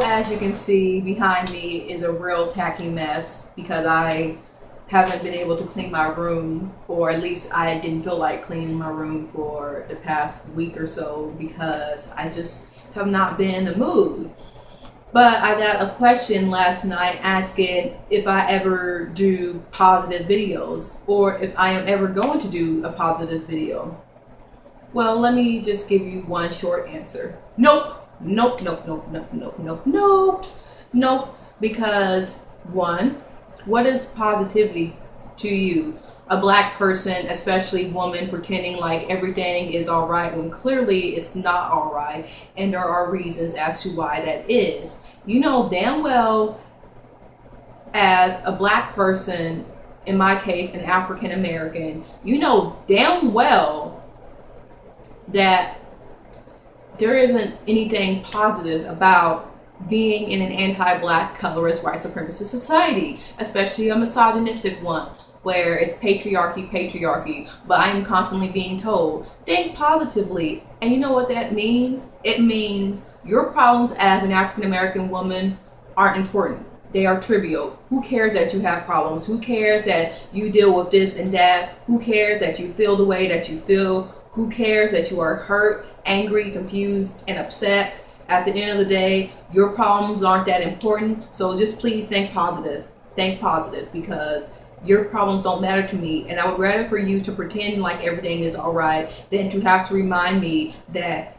As you can see behind me is a real tacky mess because I haven't been able to clean my room, or at least I didn't feel like cleaning my room for the past week or so because I just have not been in the mood. But I got a question last night asking if I ever do positive videos or if I am ever going to do a positive video. Well, let me just give you one short answer. Nope. Nope, nope, nope, nope, nope, nope, nope, nope. Because one, what is positivity to you? A black person, especially woman, pretending like everything is all right when clearly it's not all right, and there are reasons as to why that is. You know damn well, as a black person, in my case, an African American, you know damn well that there isn't anything positive about being in an anti-black, colorist, white supremacist society, especially a misogynistic one where it's patriarchy, patriarchy, but I am constantly being told, think positively. And you know what that means? It means your problems as an African American woman aren't important. They are trivial. Who cares that you have problems? Who cares that you deal with this and that? Who cares that you feel the way that you feel? Who cares that you are hurt, angry, confused, and upset? At the end of the day, your problems aren't that important. So just please think positive. Think positive, because your problems don't matter to me. And I would rather for you to pretend like everything is all right than to have to remind me that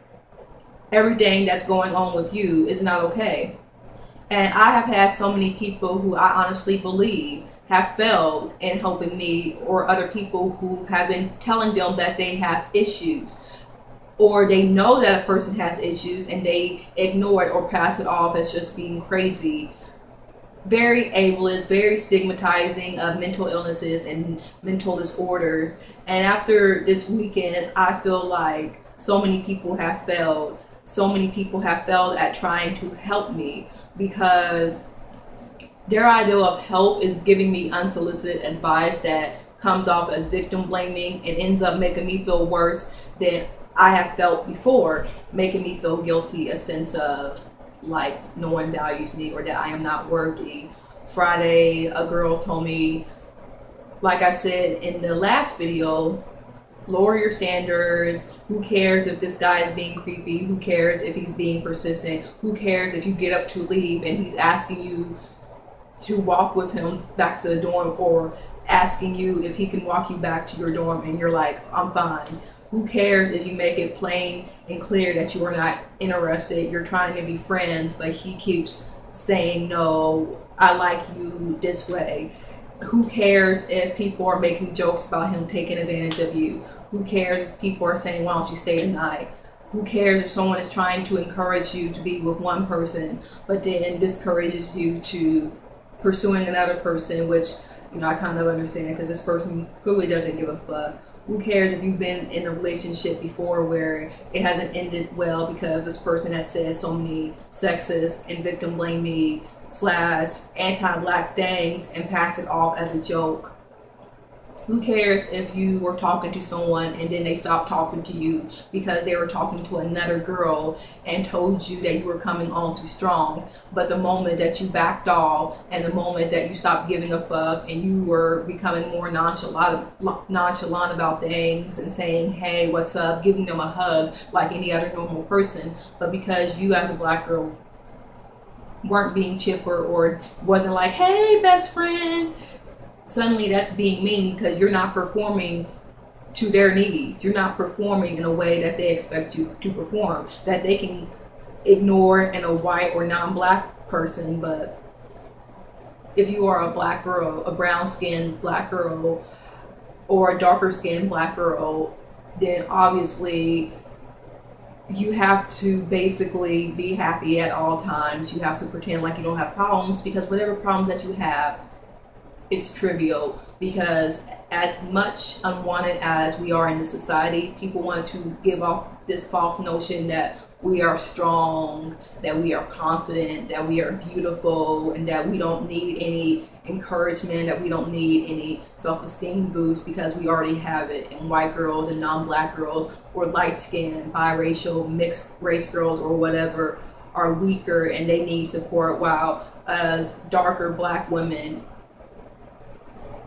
everything that's going on with you is not okay. And I have had so many people who I honestly believe have failed in helping me, or other people who have been telling them that they have issues, or they know that a person has issues and they ignore it or pass it off as just being crazy. Very ableist, very stigmatizing of mental illnesses and mental disorders. And after this weekend, I feel like so many people have failed. So many people have failed at trying to help me because their idea of help is giving me unsolicited advice that comes off as victim blaming and ends up making me feel worse than I have felt before, making me feel guilty, a sense of like no one values me or that I am not worthy. Friday, a girl told me, like I said in the last video, lower your standards. Who cares if this guy is being creepy? Who cares if he's being persistent? Who cares if you get up to leave and he's asking you to walk with him back to the dorm, or asking you if he can walk you back to your dorm and you're like, I'm fine? Who cares if you make it plain and clear that you are not interested? You're trying to be friends, but he keeps saying, no, I like you this way. Who cares if people are making jokes about him taking advantage of you? Who cares if people are saying, why don't you stay tonight? Who cares if someone is trying to encourage you to be with one person, but then discourages you to pursuing another person, which, you know, I kind of understand because this person clearly doesn't give a fuck. Who cares if you've been in a relationship before where it hasn't ended well because this person has said so many sexist and victim blaming / anti-black things and pass it off as a joke? Who cares if you were talking to someone and then they stopped talking to you because they were talking to another girl and told you that you were coming on too strong? But the moment that you backed off and the moment that you stopped giving a fuck and you were becoming more nonchalant about things and saying, hey, what's up, giving them a hug like any other normal person, but because you as a black girl weren't being chipper or wasn't like, hey, best friend, suddenly that's being mean because you're not performing to their needs. You're not performing in a way that they expect you to perform, that they can ignore in a white or non-black person. But if you are a black girl, a brown-skinned black girl, or a darker-skinned black girl, then obviously you have to basically be happy at all times. You have to pretend like you don't have problems, because whatever problems that you have, it's trivial. Because as much unwanted as we are in the society, people want to give off this false notion that we are strong, that we are confident, that we are beautiful, and that we don't need any encouragement, that we don't need any self-esteem boost because we already have it. And white girls and non-black girls, or light-skinned, biracial, mixed race girls, or whatever, are weaker and they need support, while us darker black women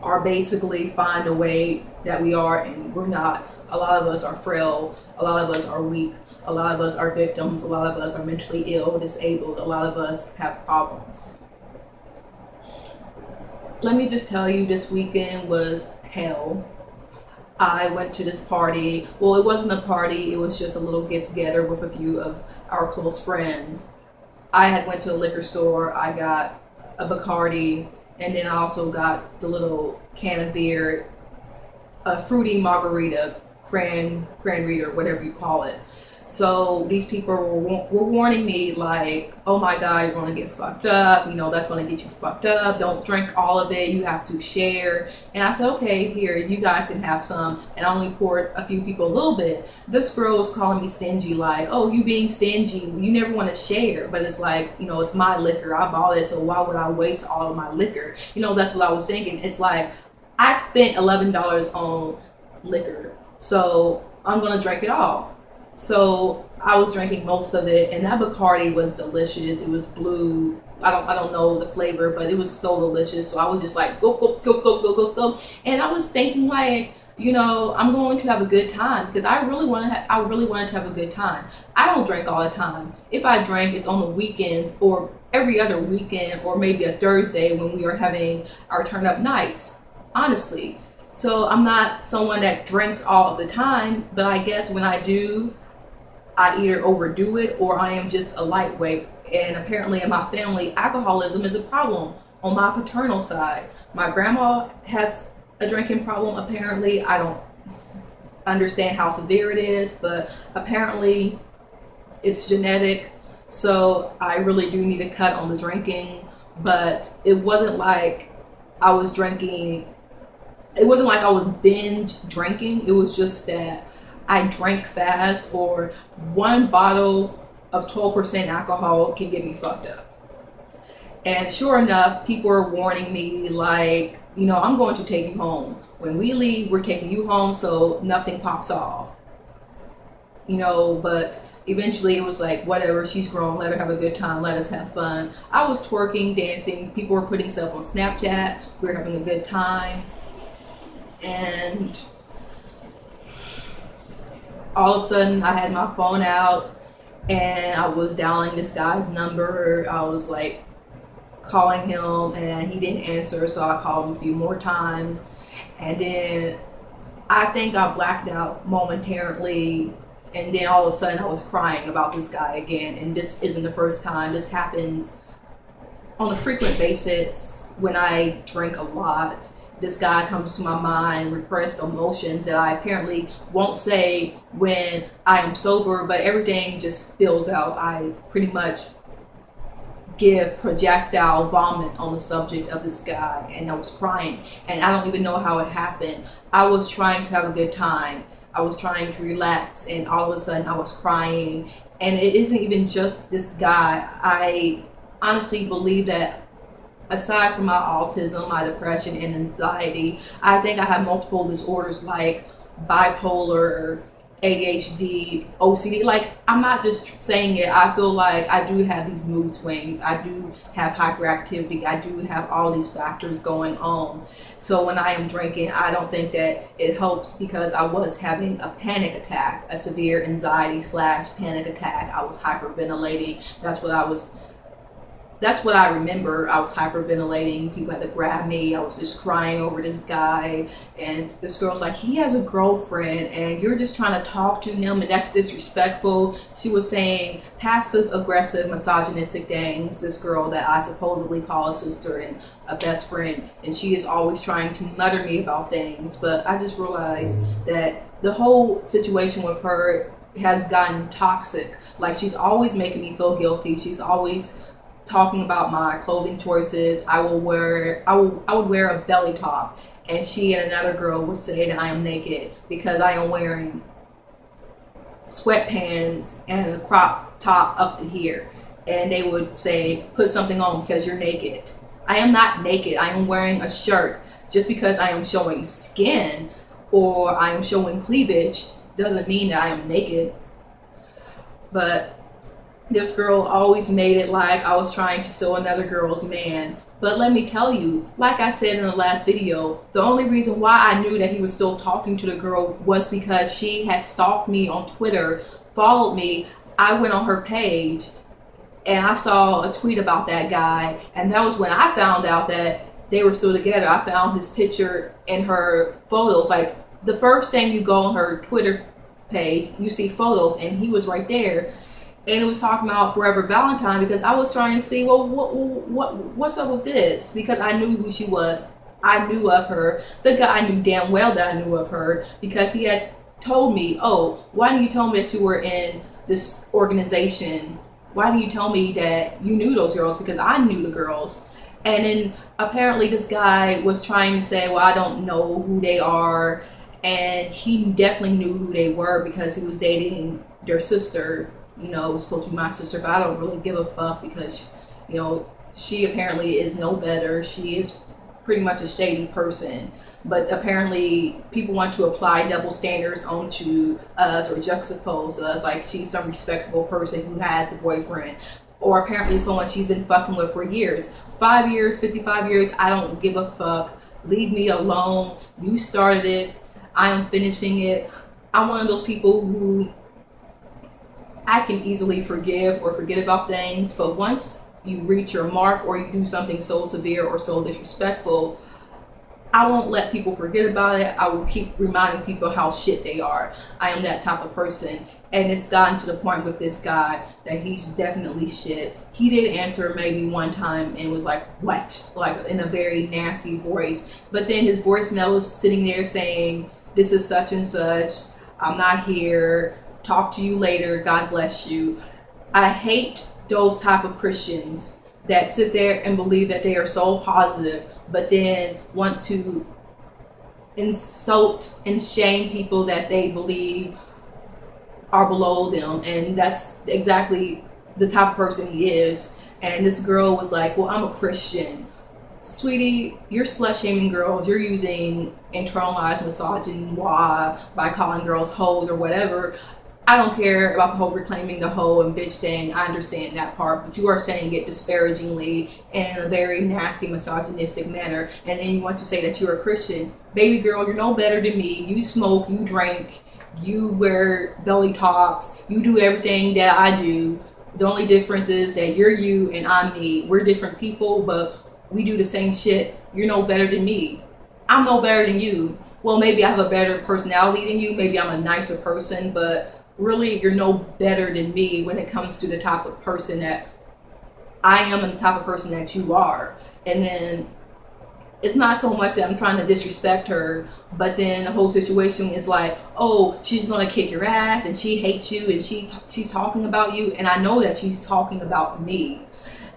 are basically find a way that we are and we're not. A lot of us are frail, a lot of us are weak, a lot of us are victims, a lot of us are mentally ill, disabled, a lot of us have problems. Let me just tell you, this weekend was hell. I went to this party. Well, it wasn't a party, it was just a little get together with a few of our close friends. I had went to a liquor store, I got a Bacardi, and then I also got the little can of beer, a fruity margarita, cran reader, whatever you call it. So these people were warning me like, oh my God, you're going to get fucked up. You know, that's going to get you fucked up. Don't drink all of it. You have to share. And I said, okay, here, you guys can have some. And I only poured a few people a little bit. This girl was calling me stingy, like, oh, you being stingy. You never want to share. But it's like, you know, it's my liquor. I bought it. So why would I waste all of my liquor? You know, that's what I was thinking. It's like, I spent $11 on liquor. So I'm going to drink it all. So I was drinking most of it, and that Bacardi was delicious. It was blue. I don't know the flavor, but it was so delicious. So I was just like, go, go, go, go, go, go, go. And I was thinking like, you know, I'm going to have a good time because I really wanted to have a good time. I don't drink all the time. If I drink, it's on the weekends or every other weekend or maybe a Thursday when we are having our turn up nights, honestly. So I'm not someone that drinks all of the time, but I guess when I do, I either overdo it or I am just a lightweight. And apparently in my family, alcoholism is a problem on my paternal side. My grandma has a drinking problem, apparently. I don't understand how severe it is, but apparently it's genetic. So I really do need to cut on the drinking. But it wasn't like I was drinking, it wasn't like I was binge drinking. It was just that I drank fast, or one bottle of 12% alcohol can get me fucked up. And sure enough, people are warning me like, you know, I'm going to take you home. When we leave, we're taking you home so nothing pops off. You know, but eventually it was like, whatever, she's grown, let her have a good time, let us have fun. I was twerking, dancing, people were putting stuff on Snapchat, we were having a good time. And all of a sudden I had my phone out and I was dialing this guy's number. I was like calling him and he didn't answer, so I called him a few more times. And then I think I blacked out momentarily, and then all of a sudden I was crying about this guy again. And this isn't the first time. This happens on a frequent basis when I drink a lot. This guy comes to my mind, repressed emotions that I apparently won't say when I am sober, but everything just spills out. I pretty much give projectile vomit on the subject of this guy, and I was crying, and I don't even know how it happened. I was trying to have a good time. I was trying to relax, and all of a sudden I was crying. And it isn't even just this guy. I honestly believe that aside from my autism, my depression and anxiety, I think I have multiple disorders like bipolar, ADHD, OCD. Like, I'm not just saying it. I feel like I do have these mood swings. I do have hyperactivity. I do have all these factors going on. So when I am drinking, I don't think that it helps, because I was having a panic attack, a severe anxiety / panic attack. I was hyperventilating. That's what I remember. I was hyperventilating. People had to grab me. I was just crying over this guy. And this girl's like, he has a girlfriend and you're just trying to talk to him, and that's disrespectful. She was saying passive aggressive, misogynistic things. This girl that I supposedly call a sister and a best friend. And she is always trying to mutter me about things. But I just realized that the whole situation with her has gotten toxic. Like, she's always making me feel guilty. She's always talking about my clothing choices. I would wear a belly top, and she and another girl would say that I am naked because I am wearing sweatpants and a crop top up to here, and they would say, put something on because you're naked. I am not naked. I am wearing a shirt. Just because I am showing skin or I am showing cleavage doesn't mean that I am naked. But This girl always made it like I was trying to steal another girl's man. But let me tell you, like I said in the last video, the only reason why I knew that he was still talking to the girl was because she had stalked me on Twitter, followed me. I went on her page and I saw a tweet about that guy, and that was when I found out that they were still together. I found his picture in her photos. Like, the first thing you go on her Twitter page, you see photos, and he was right there. And it was talking about Forever Valentine, because I was trying to see, well, what's up with this? Because I knew who she was. I knew of her. The guy knew damn well that I knew of her, because he had told me, oh, why didn't you tell me that you were in this organization? Why didn't you tell me that you knew those girls? Because I knew the girls. And then apparently this guy was trying to say, well, I don't know who they are. And he definitely knew who they were because he was dating their sister. You know, it was supposed to be my sister, but I don't really give a fuck because, you know, she apparently is no better. She is pretty much a shady person. But apparently people want to apply double standards onto us or juxtapose us like she's some respectable person who has the boyfriend. Or apparently someone she's been fucking with for years. 5 years, 55 years, I don't give a fuck. Leave me alone. You started it. I am finishing it. I'm one of those people who I can easily forgive or forget about things, but once you reach your mark or you do something so severe or so disrespectful, I won't let people forget about it. I will keep reminding people how shit they are. I am that type of person. And it's gotten to the point with this guy that he's definitely shit. He did answer maybe one time and was like, what? Like in a very nasty voice. But then his voicemail was sitting there saying, this is such and such. I'm not here. Talk to you later. God bless you. I hate those type of Christians that sit there and believe that they are so positive, but then want to insult and shame people that they believe are below them. And that's exactly the type of person he is. And this girl was like, well, I'm a Christian. Sweetie, you're slut shaming girls. You're using internalized misogyny by calling girls hoes or whatever. I don't care about the whole reclaiming the hoe and bitch thing. I understand that part, but you are saying it disparagingly and in a very nasty, misogynistic manner. And then you want to say that you're a Christian. Baby girl, you're no better than me. You smoke, you drink, you wear belly tops, you do everything that I do. The only difference is that you're you and I'm me. We're different people, but we do the same shit. You're no better than me. I'm no better than you. Well, maybe I have a better personality than you. Maybe I'm a nicer person, but really, you're no better than me when it comes to the type of person that I am and the type of person that you are. And then it's not so much that I'm trying to disrespect her, but then the whole situation is like, oh, she's gonna kick your ass and she hates you and she's talking about you, and I know that she's talking about me.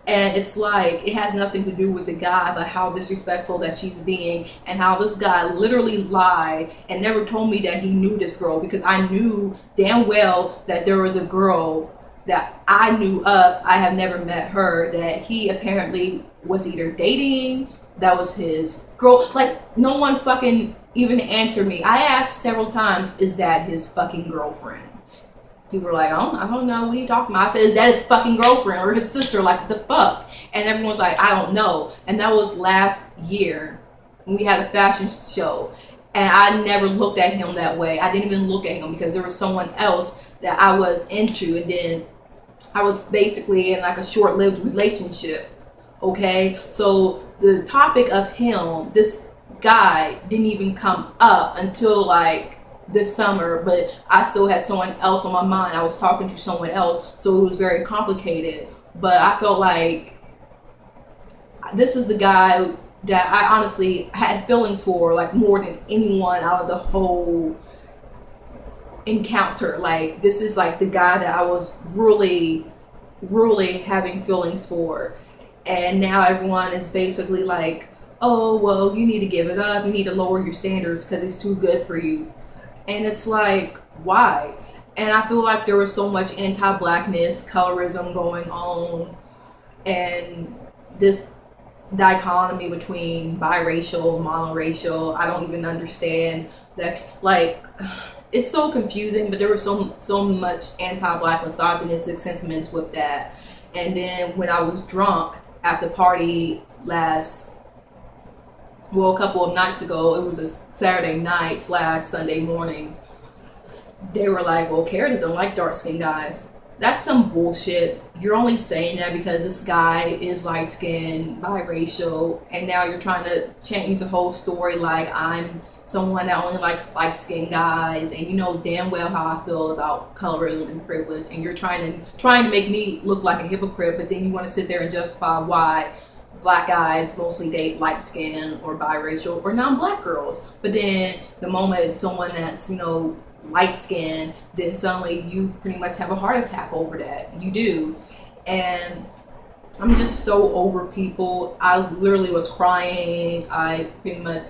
And it's like, it has nothing to do with the guy, but how disrespectful that she's being, and how this guy literally lied and never told me that he knew this girl, because I knew damn well that there was a girl that I knew of. I have never met her, that he apparently was either dating, that was his girl. Like, no one fucking even answered me. I asked several times, is that his fucking girlfriend? People were like, I don't know, what are you talking about? I said, is that his fucking girlfriend or his sister? Like, the fuck? And everyone's like, I don't know. And that was last year when we had a fashion show. And I never looked at him that way. I didn't even look at him because there was someone else that I was into. And then I was basically in like a short-lived relationship. Okay? So the topic of him, this guy, didn't even come up until like this summer, but I still had someone else on my mind. I was talking to someone else, so it was very complicated. But I felt like this is the guy that I honestly had feelings for, like more than anyone out of the whole encounter. Like, this is like the guy that I was really having feelings for. And now everyone is basically like, oh, well, you need to give it up, you need to lower your standards because it's too good for you. And it's like, why? And I feel like there was so much anti-blackness, colorism going on, and this dichotomy between biracial, monoracial. I don't even understand that. Like, it's so confusing, but there was so much anti-black misogynistic sentiments with that. And then when I was drunk at the party a couple of nights ago, it was a Saturday night / Sunday morning, they were like, well, Kara doesn't like dark skinned guys. That's some bullshit. You're only saying that because this guy is light skinned, biracial, and now you're trying to change the whole story like I'm someone that only likes light skinned guys, and you know damn well how I feel about colorism and privilege, and you're trying to make me look like a hypocrite, but then you want to sit there and justify why black guys mostly date light skinned or biracial or non-black girls. But then the moment it's someone that's, you know, light skin, then suddenly you pretty much have a heart attack over that. You do. And I'm just so over people. I literally was crying. I pretty much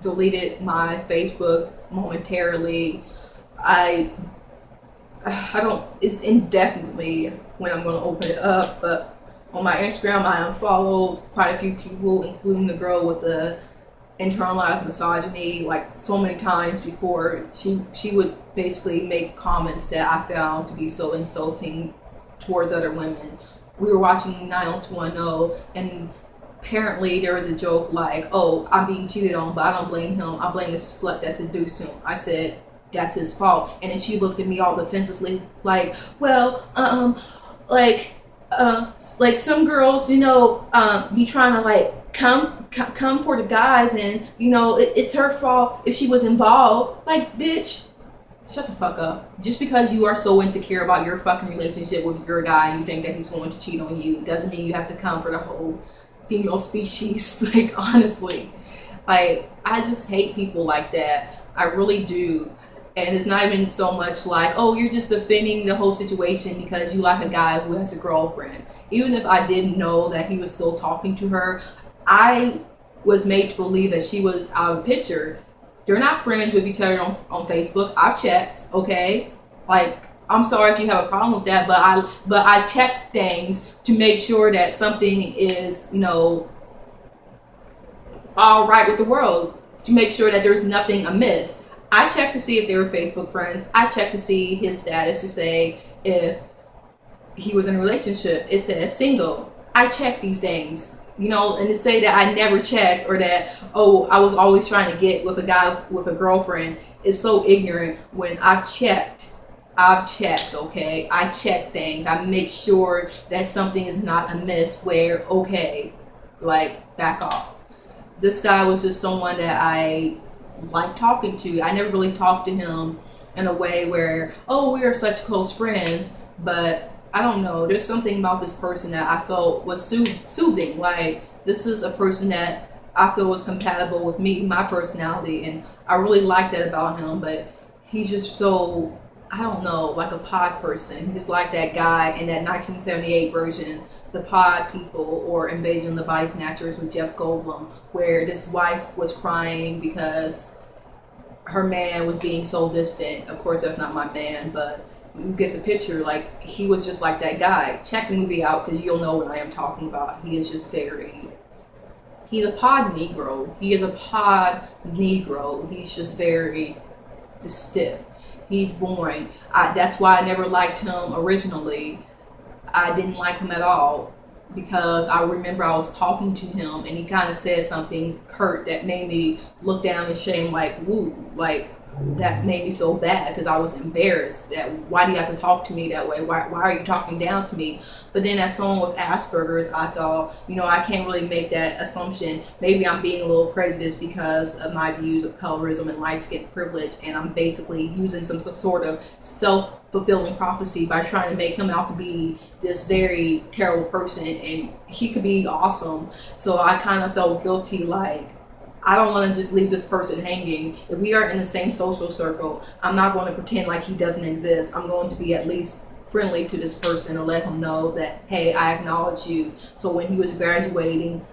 deleted my Facebook momentarily. I don't, it's indefinitely when I'm going to open it up, but on my Instagram I unfollowed quite a few people, including the girl with the internalized misogyny, like so many times before. She would basically make comments that I found to be so insulting towards other women. We were watching 90210, and apparently there was a joke like, oh, I'm being cheated on, but I don't blame him, I blame the slut that seduced him. I said, that's his fault. And then she looked at me all defensively like, well, like some girls, you know, be trying to like come for the guys, and you know it's her fault if she was involved. Like, bitch, shut the fuck up. Just because you are so insecure about your fucking relationship with your guy and you think that he's going to cheat on you doesn't mean you have to come for the whole female species. Like, honestly, like, I just hate people like that. I really do. And it's not even so much like, oh, you're just defending the whole situation because you like a guy who has a girlfriend. Even if I didn't know that he was still talking to her, I was made to believe that she was out of the picture. They're not friends with each other on Facebook. I've checked, okay? Like, I'm sorry if you have a problem with that, but I check things to make sure that something is, you know, all right with the world, to make sure that there's nothing amiss. I checked to see if they were Facebook friends. I checked to see his status to say if he was in a relationship. It says single. I checked these things, you know, and to say that I never checked, or that, oh, I was always trying to get with a guy with a girlfriend, is so ignorant. When I've checked, okay? I check things. I make sure that something is not amiss where, okay, like, back off. This guy was just someone that I like talking to. I never really talked to him in a way where, oh, we are such close friends, but I don't know, there's something about this person that I felt was soothing. Like, this is a person that I feel was compatible with me, my personality, and I really like that about him. But he's just so, I don't know, like a pod person. He's like that guy in that 1978 version, The Pod People, or Invasion of the Body Snatchers with Jeff Goldblum, where this wife was crying because her man was being so distant. Of course, that's not my man, but you get the picture. Like, he was just like that guy. Check the movie out because you'll know what I am talking about. He is just he's a pod Negro. He is a pod Negro. He's just just stiff. He's boring. That's why I never liked him originally. I didn't like him at all because I remember I was talking to him and he kind of said something curt that made me look down in shame, like, woo, like, that made me feel bad because I was embarrassed. That, why do you have to talk to me that way? Why are you talking down to me? But then as someone with Asperger's, I thought, you know, I can't really make that assumption. Maybe I'm being a little prejudiced because of my views of colorism and light skin privilege, and I'm basically using some sort of self-fulfilling prophecy by trying to make him out to be this very terrible person, and he could be awesome. So I kind of felt guilty, like, I don't want to just leave this person hanging. If we are in the same social circle, I'm not going to pretend like he doesn't exist. I'm going to be at least friendly to this person and let him know that, hey, I acknowledge you. So when he was graduating,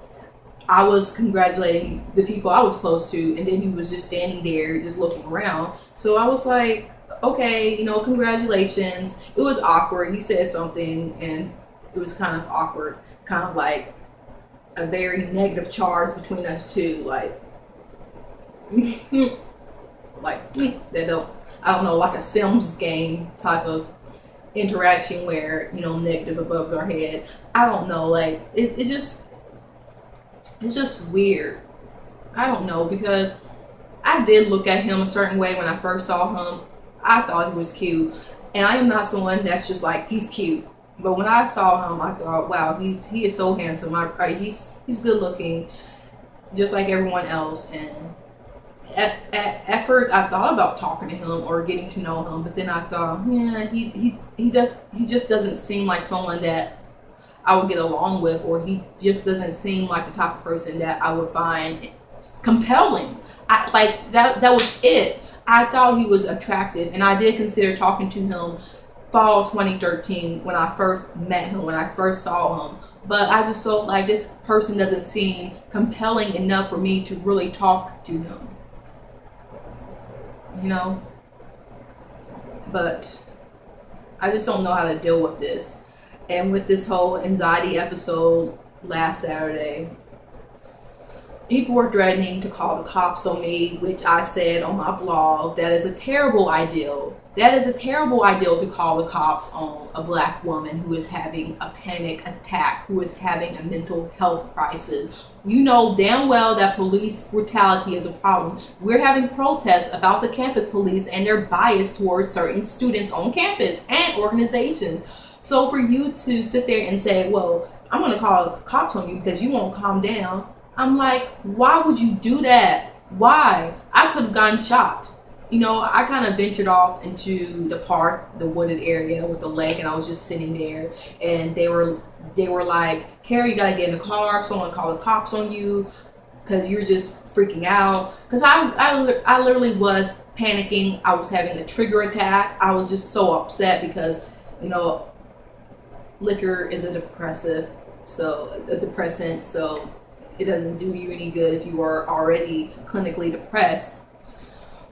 I was congratulating the people I was close to, and then he was just standing there just looking around. So I was like, okay, you know, congratulations. It was awkward. He said something and it was kind of awkward, kind of like a very negative charge between us two, like like that I don't know, like a Sims game type of interaction where, you know, negative above our head. I don't know, like it's just weird. I don't know, because I did look at him a certain way when I first saw him. I thought he was cute, and I am not someone that's just like he's cute. But when I saw him, I thought, wow, he is so handsome. He's good looking, just like everyone else. And at first, I thought about talking to him or getting to know him, but then I thought, yeah, he just doesn't seem like someone that I would get along with, or he just doesn't seem like the type of person that I would find compelling. I like that was it. I thought he was attractive, and I did consider talking to him fall 2013 when I first met him, when I first saw him. But I just felt like this person doesn't seem compelling enough for me to really talk to him. You know? But I just don't know how to deal with this. And with this whole anxiety episode last Saturday, people were threatening to call the cops on me, which I said on my blog, that is a terrible idea. That is a terrible idea to call the cops on a black woman who is having a panic attack, who is having a mental health crisis. You know damn well that police brutality is a problem. We're having protests about the campus police and their bias towards certain students on campus and organizations. So for you to sit there and say, well, I'm going to call cops on you because you won't calm down. I'm like, why would you do that? Why? I could have gotten shot. You know, I kind of ventured off into the park, the wooded area with the lake, and I was just sitting there, and they were like, Carrie, you gotta get in the car. Someone call the cops on you because you're just freaking out. Because I literally was panicking. I was having a trigger attack. I was just so upset because, you know, liquor is a depressant, so it doesn't do you any good if you are already clinically depressed.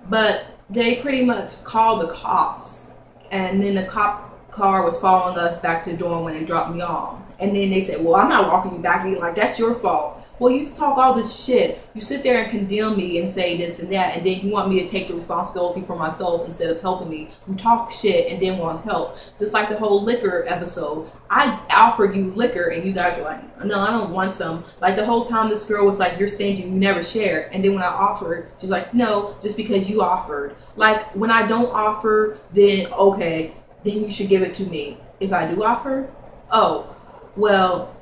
But they pretty much called the cops, and then the cop car was following us back to the dorm when they dropped me off. And then they said, well, I'm not walking you back in, like, that's your fault. Well, you talk all this shit, you sit there and condemn me and say this and that, and then you want me to take the responsibility for myself instead of helping me. You talk shit and then want help. Just like the whole liquor episode. I offered you liquor and you guys were like, no, I don't want some. Like the whole time this girl was like, you're stingy, you never share. And then when I offered, she's like, no, just because you offered. Like when I don't offer, then okay, then you should give it to me. If I do offer, oh, well,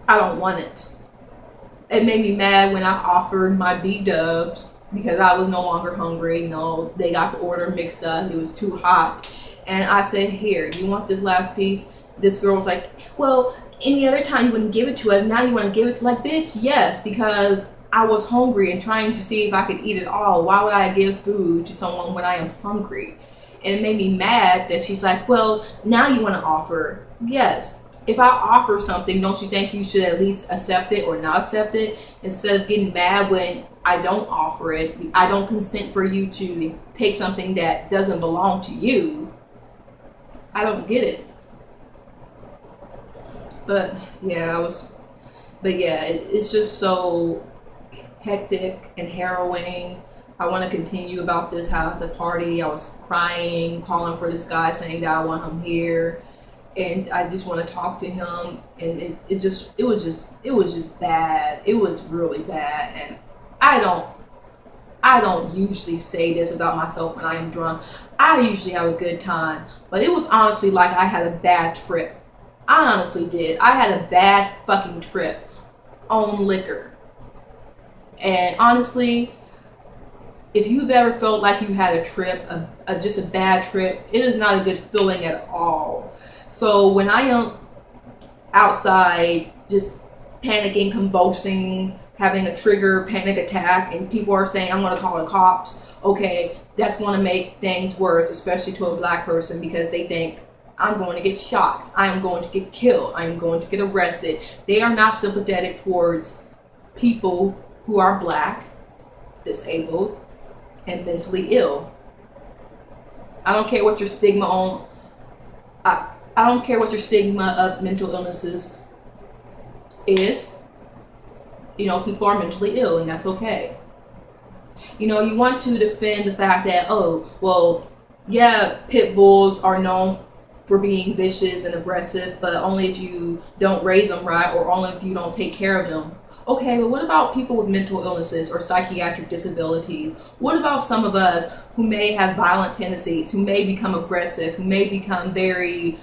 I don't want it. It made me mad when I offered my B-dubs because I was no longer hungry. You know, they got the order mixed up. It was too hot. And I said, here, you want this last piece? This girl was like, well, any other time you wouldn't give it to us. Now you want to give it to, like, bitch, yes, because I was hungry and trying to see if I could eat it all. Why would I give food to someone when I am hungry? And it made me mad that she's like, well, now you want to offer. Yes. If I offer something, don't you think you should at least accept it or not accept it? Instead of getting mad when I don't offer it, I don't consent for you to take something that doesn't belong to you. I don't get it. But yeah, it's just so hectic and harrowing. I want to continue about this, how at the party I was crying, calling for this guy, saying that I want him here. And I just want to talk to him, and it was just bad. It was really bad, and I don't usually say this about myself when I am drunk. I usually have a good time, but it was honestly like I had a bad trip. I honestly did. I had a bad fucking trip on liquor, and honestly, if you've ever felt like you had a trip, just a bad trip, it is not a good feeling at all. So when I am outside just panicking, convulsing, having a trigger panic attack, and people are saying I'm going to call the cops, okay, that's going to make things worse, especially to a black person, because they think I'm going to get shot, I am going to get killed, I am going to get arrested. They are not sympathetic towards people who are black, disabled, and mentally ill. I don't care what your stigma on. I don't care what your stigma of mental illnesses is. You know, people are mentally ill, and that's okay. You know, you want to defend the fact that, oh, well, yeah, pit bulls are known for being vicious and aggressive, but only if you don't raise them right or only if you don't take care of them. Okay, but what about people with mental illnesses or psychiatric disabilities? What about some of us who may have violent tendencies, who may become aggressive, who may become very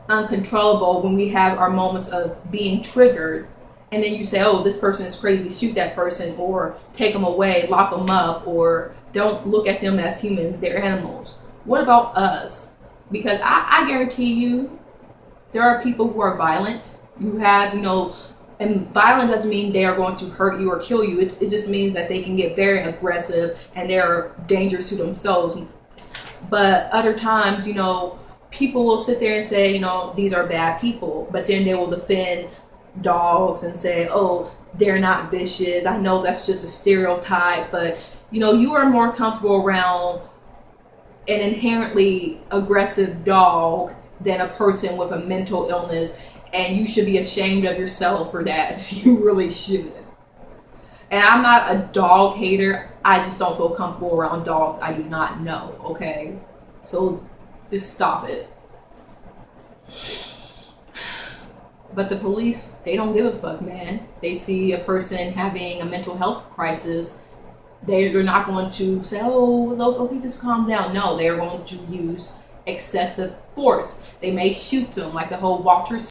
uncontrollable when we have our moments of being triggered? And then you say, oh, this person is crazy, shoot that person, or take them away, lock them up, or don't look at them as humans, they're animals. What about us? Because I guarantee you, there are people who are violent. You have, and violent doesn't mean they are going to hurt you or kill you. It just means that they can get very aggressive and they're dangerous to themselves. But other times, people will sit there and say, these are bad people, but then they will defend dogs and say, oh, they're not vicious. I know that's just a stereotype, but you are more comfortable around an inherently aggressive dog than a person with a mental illness, and you should be ashamed of yourself for that. You really should. And I'm not a dog hater. I just don't feel comfortable around dogs I do not know, okay? So just stop it. But the police, they don't give a fuck, man. They see a person having a mental health crisis, they're not going to say, oh, okay, just calm down. No, they're going to use excessive force. They may shoot them, like the whole Walter